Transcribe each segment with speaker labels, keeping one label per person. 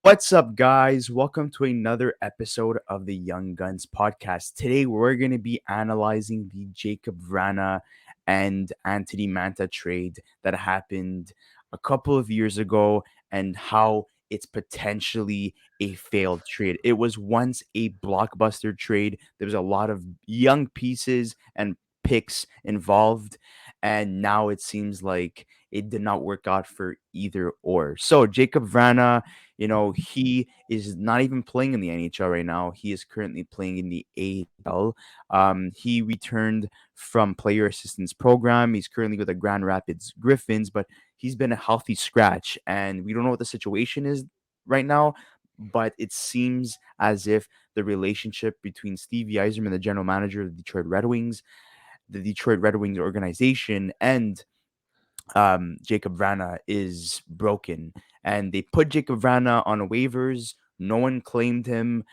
Speaker 1: What's up, guys? Welcome to another episode of the Young Guns podcast. Today, we're going to be analyzing the Jakub Vrana and Anthony Mantha trade that happened a couple of years ago and how it's potentially a failed trade. It was once a blockbuster trade. There was a lot of young pieces and picks involved, and now it seems like it did not work out for either or. So, Jakub Vrana, he is not even playing in the NHL right now. He is currently playing in the AHL. He returned from Player Assistance Program. He's currently with the Grand Rapids Griffins, but he's been a healthy scratch, and we don't know what the situation is right now. But it seems as if the relationship between Stevie Yzerman, the general manager of the Detroit Red Wings organization, and Jakub Vrana is broken, and they put Jakub Vrana on waivers. No one claimed him.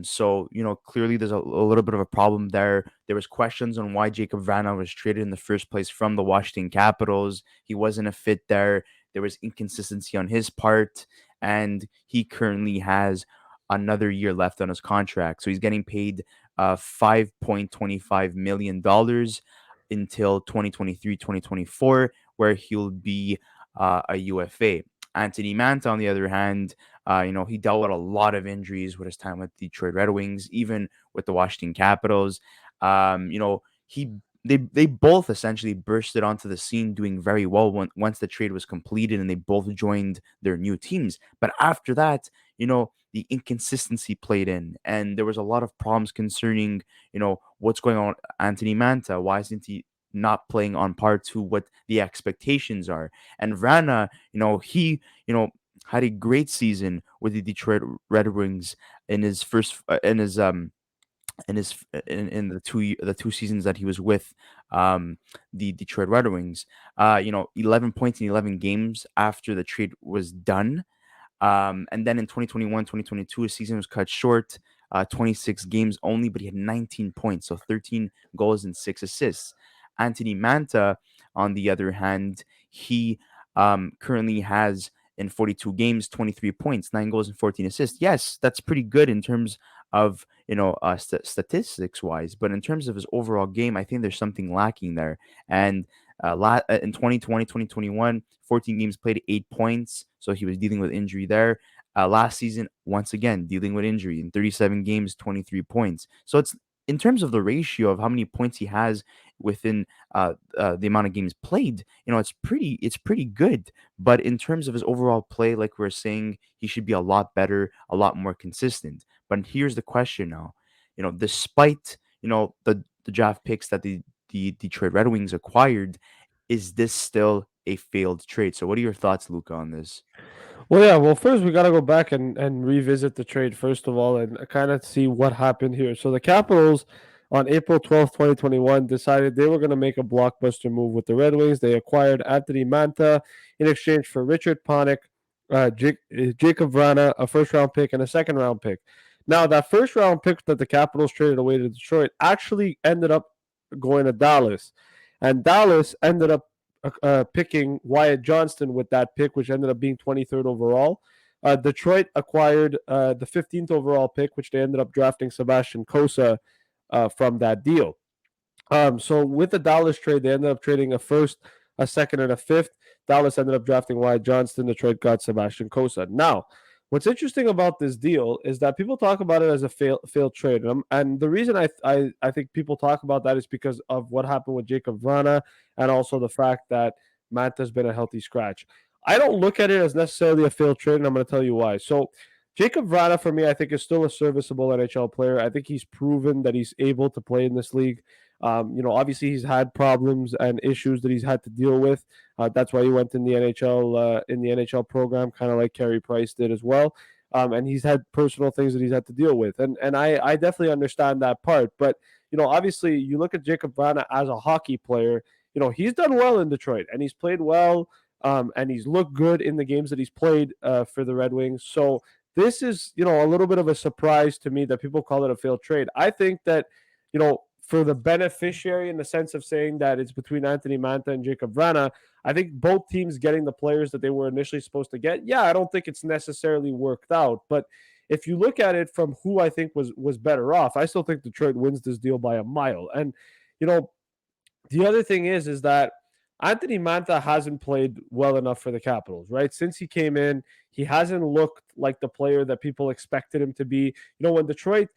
Speaker 1: So clearly there's a little bit of a problem there. There was questions on why Jakub Vrana was traded in the first place from the Washington Capitals. He wasn't a fit there. There was inconsistency on his part, and he currently has another year left on his contract. So he's getting paid $5.25 million until 2023, 2024, where he'll be a UFA. Anthony Mantha, on the other hand, he dealt with a lot of injuries with his time with Detroit Red Wings, even with the Washington Capitals. He they both essentially bursted onto the scene doing very well once the trade was completed and they both joined their new teams. But after that, the inconsistency played in, and there was a lot of problems concerning, what's going on with Anthony Mantha. Why isn't he not playing on par to what the expectations are? And Vrana, he, had a great season with the Detroit Red Wings in his first in the two seasons that he was with the Detroit Red Wings. 11 points in 11 games after the trade was done. And then in 2021, 2022, his season was cut short, 26 games only, but he had 19 points, so 13 goals and 6 assists. Anthony Mantha, on the other hand, he currently has in 42 games, 23 points, 9 goals and 14 assists. Yes, that's pretty good in terms of, statistics wise, but in terms of his overall game, I think there's something lacking there. And in 2020, 2021, 14 games played, 8 points. So he was dealing with injury there. Last season, once again, dealing with injury in 37 games, 23 points. So it's in terms of the ratio of how many points he has within the amount of games played, it's pretty good. But in terms of his overall play, like we're saying, he should be a lot better, a lot more consistent. But here's the question now, despite the draft picks that the Detroit Red Wings acquired, is this still a failed trade? So what are your thoughts, Luca, on this?
Speaker 2: Well, yeah. Well, first we got to go back and revisit the trade first of all, and kind of see what happened here. So the Capitals, on April 12th, 2021, decided they were going to make a blockbuster move with the Red Wings. They acquired Anthony Mantha in exchange for Richard Panik, Jakub Vrana, a first round pick, and a second round pick. Now, that first round pick that the Capitals traded away to Detroit actually ended up going to Dallas, and Dallas ended up picking Wyatt Johnston with that pick, which ended up being 23rd overall. Detroit acquired the 15th overall pick, which they ended up drafting Sebastian Kosa from that deal. So with the Dallas trade, they ended up trading a first, a second, and a fifth. Dallas ended up drafting Wyatt Johnston. Detroit got Sebastian Kosa. Now, what's interesting about this deal is that people talk about it as a failed trade, and the reason I think people talk about that is because of what happened with Jakub Vrana, and also the fact that Manta's been a healthy scratch. I don't look at it as necessarily a failed trade, and I'm going to tell you why. So, Jakub Vrana, for me, I think is still a serviceable NHL player. I think he's proven that he's able to play in this league. Obviously he's had problems and issues that he's had to deal with. That's why he went in the NHL program, kind of like Carey Price did as well. And he's had personal things that he's had to deal with, and I definitely understand that part. But obviously, you look at Jakub Vrana as a hockey player. He's done well in Detroit, and he's played well, and he's looked good in the games that he's played for the Red Wings. So this is a little bit of a surprise to me that people call it a failed trade. I think that for the beneficiary, in the sense of saying that it's between Anthony Mantha and Jakub Vrana, I think both teams getting the players that they were initially supposed to get. Yeah, I don't think it's necessarily worked out, but if you look at it from who I think was better off, I still think Detroit wins this deal by a mile. And you know, the other thing is that Anthony Mantha hasn't played well enough for the Capitals, right? Since he came in, he hasn't looked like the player that people expected him to be. You know, when Detroit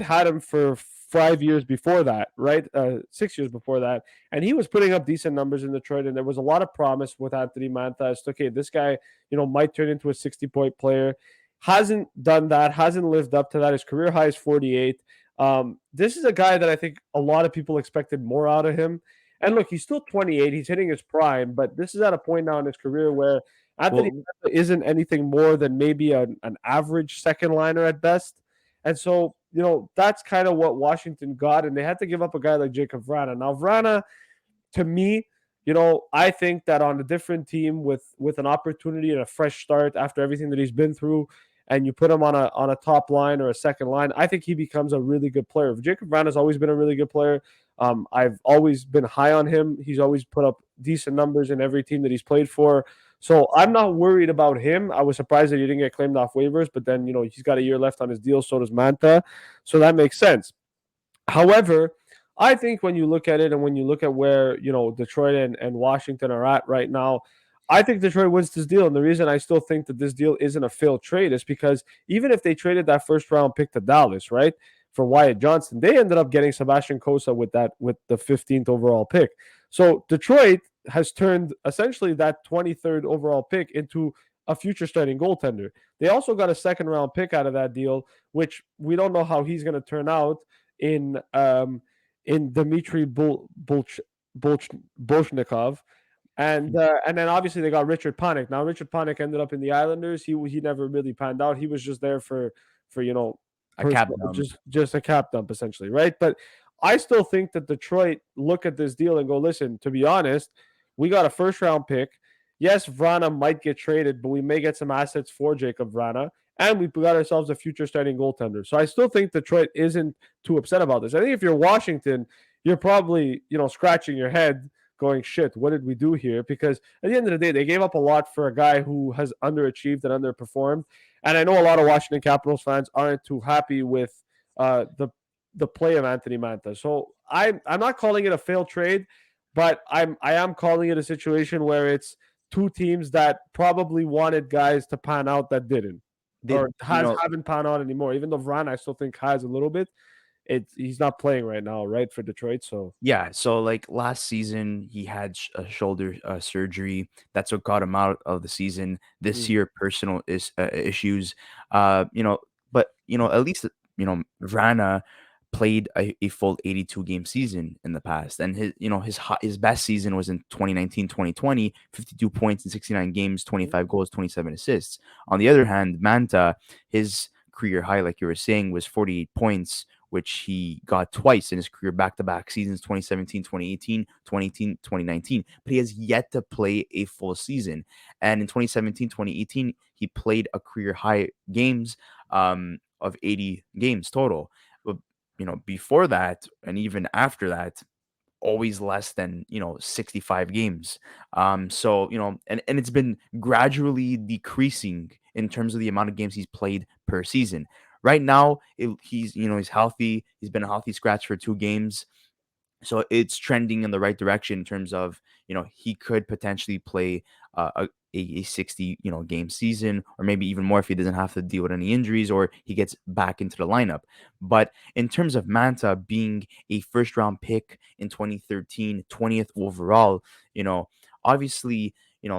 Speaker 2: had him for 5 years before that, right? 6 years before that, and he was putting up decent numbers in Detroit, and there was a lot of promise with Anthony Mantha as to, okay, this guy, might turn into a 60-point player. Hasn't done that, hasn't lived up to that. His career high is 48. This is a guy that I think a lot of people expected more out of him. And look, he's still 28. He's hitting his prime, but this is at a point now in his career where Anthony
Speaker 1: Well,
Speaker 2: isn't anything more than maybe an average second liner at best. And so, that's kind of what Washington got. And they had to give up a guy like Jakub Vrana. Now, Vrana, to me, I think that on a different team with an opportunity and a fresh start after everything that he's been through, and you put him on a top line or a second line, I think he becomes a really good player. Jakub Vrana has always been a really good player. I've always been high on him. He's always put up decent numbers in every team that he's played for. So I'm not worried about him. I was surprised that he didn't get claimed off waivers, but then, he's got a year left on his deal. So does Mantha. So that makes sense. However, I think when you look at it and when you look at where, Detroit and Washington are at right now, I think Detroit wins this deal. And the reason I still think that this deal isn't a failed trade is because even if they traded that first round pick to Dallas, right, for Wyatt Johnston, they ended up getting Sebastian Cossa with the 15th overall pick. So Detroit has turned essentially that 23rd overall pick into a future starting goaltender. They also got a second round pick out of that deal, which we don't know how he's going to turn out in Dmitry Bolshnikov, and then obviously they got Richard Panik. Now Richard Panik ended up in the Islanders. He never really panned out. He was just there for
Speaker 1: a cap
Speaker 2: personal,
Speaker 1: dump.
Speaker 2: just a cap dump essentially, right? But I still think that Detroit look at this deal and go, listen, to be honest, we got a first round pick. Yes, Vrana might get traded, but we may get some assets for Jakub Vrana, and we got ourselves a future starting goaltender. So I still think Detroit isn't too upset about this. I think if you're Washington, you're probably, scratching your head going, shit, what did we do here? Because at the end of the day, they gave up a lot for a guy who has underachieved and underperformed. And I know a lot of Washington Capitals fans aren't too happy with the play of Anthony Mantha. So I'm not calling it a failed trade, but I am calling it a situation where it's two teams that probably wanted guys to pan out that didn't,
Speaker 1: Did
Speaker 2: or
Speaker 1: you know?
Speaker 2: haven't panned out anymore. Even though Vrana, I still think has a little bit. He's not playing right now, right, for Detroit. So
Speaker 1: Yeah, so like last season, he had a shoulder surgery. That's what got him out of the season. This
Speaker 2: mm,
Speaker 1: year, personal issues. You know, but at least Vrana played a full 82 game season in the past, and his best season was in 2019-2020, 52 points in 69 games,
Speaker 2: mm,
Speaker 1: 25 goals, 27 assists. On the other hand, Manta, his career high, like you were saying, was 48 points, which he got twice in his career, back-to-back seasons, 2017, 2018, 2018, 2019. But he has yet to play a full season. And in 2017, 2018, he played a career high games of 80 games total. But, before that and even after that, always less than 65 games. So and it's been gradually decreasing in terms of the amount of games he's played per season. Right now, he's healthy. He's been a healthy scratch for 2 games, so it's trending in the right direction in terms of he could potentially play a 60 game season, or maybe even more if he doesn't have to deal with any injuries or he gets back into the lineup. But in terms of Manta being a first round pick in 2013, 20th overall, you know obviously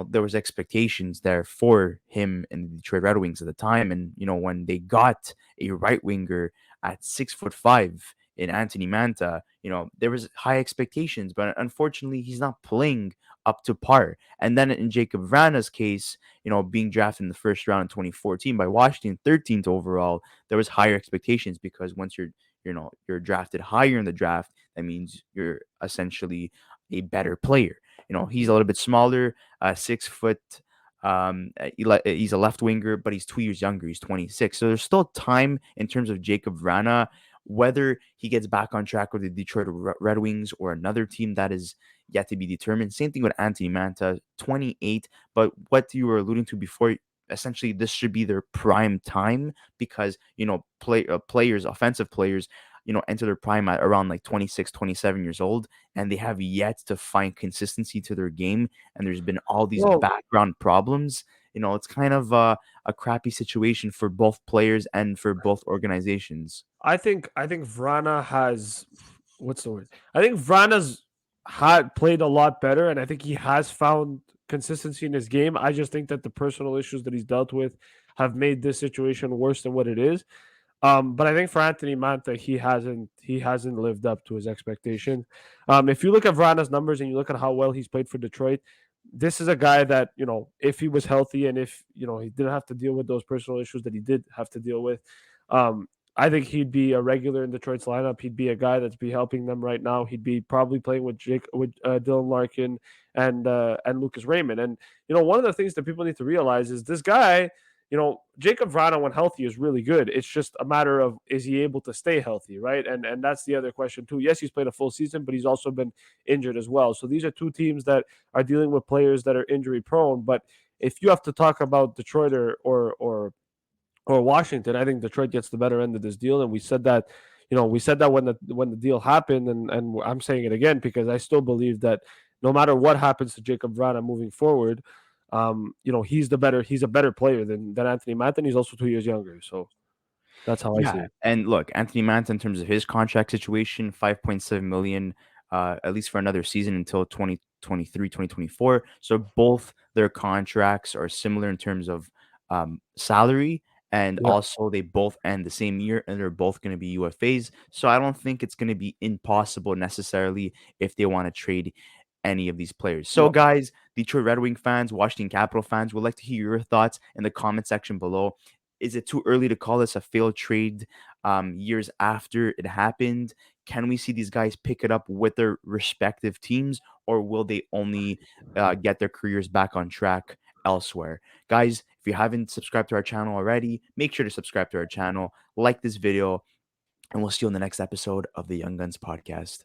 Speaker 1: there was expectations there for him in the Detroit Red Wings at the time. And when they got a right winger at 6'5" in Anthony Manta, there was high expectations, but unfortunately, he's not playing up to par. And then in Jakub Vrana's case, being drafted in the first round in 2014 by Washington, 13th overall, there was higher expectations because once you're drafted higher in the draft, that means you're essentially a better player. He's a little bit smaller, 6 foot. He's a left winger, but he's 2 years younger. He's 26. So there's still time in terms of Jakub Vrana, whether he gets back on track with the Detroit Red Wings or another team that is yet to be determined. Same thing with Anthony Mantha, 28. But what you were alluding to before, essentially, this should be their prime time because, players, offensive players, enter their prime at around like 26, 27 years old, and they have yet to find consistency to their game. And there's been all these
Speaker 2: Well,
Speaker 1: background problems. It's kind of a crappy situation for both players and for both organizations.
Speaker 2: I think Vrana has what's the word? I think Vrana's had played a lot better, and I think he has found consistency in his game. I just think that the personal issues that he's dealt with have made this situation worse than what it is. But I think for Anthony Mantha, he hasn't lived up to his expectations. If you look at Vrana's numbers and you look at how well he's played for Detroit, this is a guy that, if he was healthy and if he didn't have to deal with those personal issues that he did have to deal with, um, I think he'd be a regular in Detroit's lineup. He'd be a guy that's be helping them right now. He'd be probably playing with Dylan Larkin and Lucas Raymond. And one of the things that people need to realize is this guy, Jakub Vrana when healthy is really good. It's just a matter of is he able to stay healthy, right? And that's the other question too. Yes, he's played a full season, but he's also been injured as well. So these are two teams that are dealing with players that are injury prone. But if you have to talk about Detroit or Washington, I think Detroit gets the better end of this deal, and we said that. We said that when the deal happened, and I'm saying it again because I still believe that no matter what happens to Jakub Vrana moving forward, he's a better player than Anthony Mantha. And he's also 2 years younger, so that's how I see
Speaker 1: Yeah,
Speaker 2: it.
Speaker 1: and look, Anthony Mantha, in terms of his contract situation, 5.7 million, at least for another season until 2023, 2024. So both their contracts are similar in terms of salary, and
Speaker 2: Yeah,
Speaker 1: also they both end the same year, and they're both going to be UFAs. So I don't think it's going to be impossible necessarily if they want to trade any of these players. So,
Speaker 2: yeah.
Speaker 1: guys, Detroit Red Wing fans, Washington Capital fans, would like to hear your thoughts in the comment section below. Is it too early to call this a failed trade years after it happened? Can we see these guys pick it up with their respective teams, or will they only get their careers back on track elsewhere? Guys, if you haven't subscribed to our channel already, make sure to subscribe to our channel, like this video, and we'll see you in the next episode of the Young Guns podcast.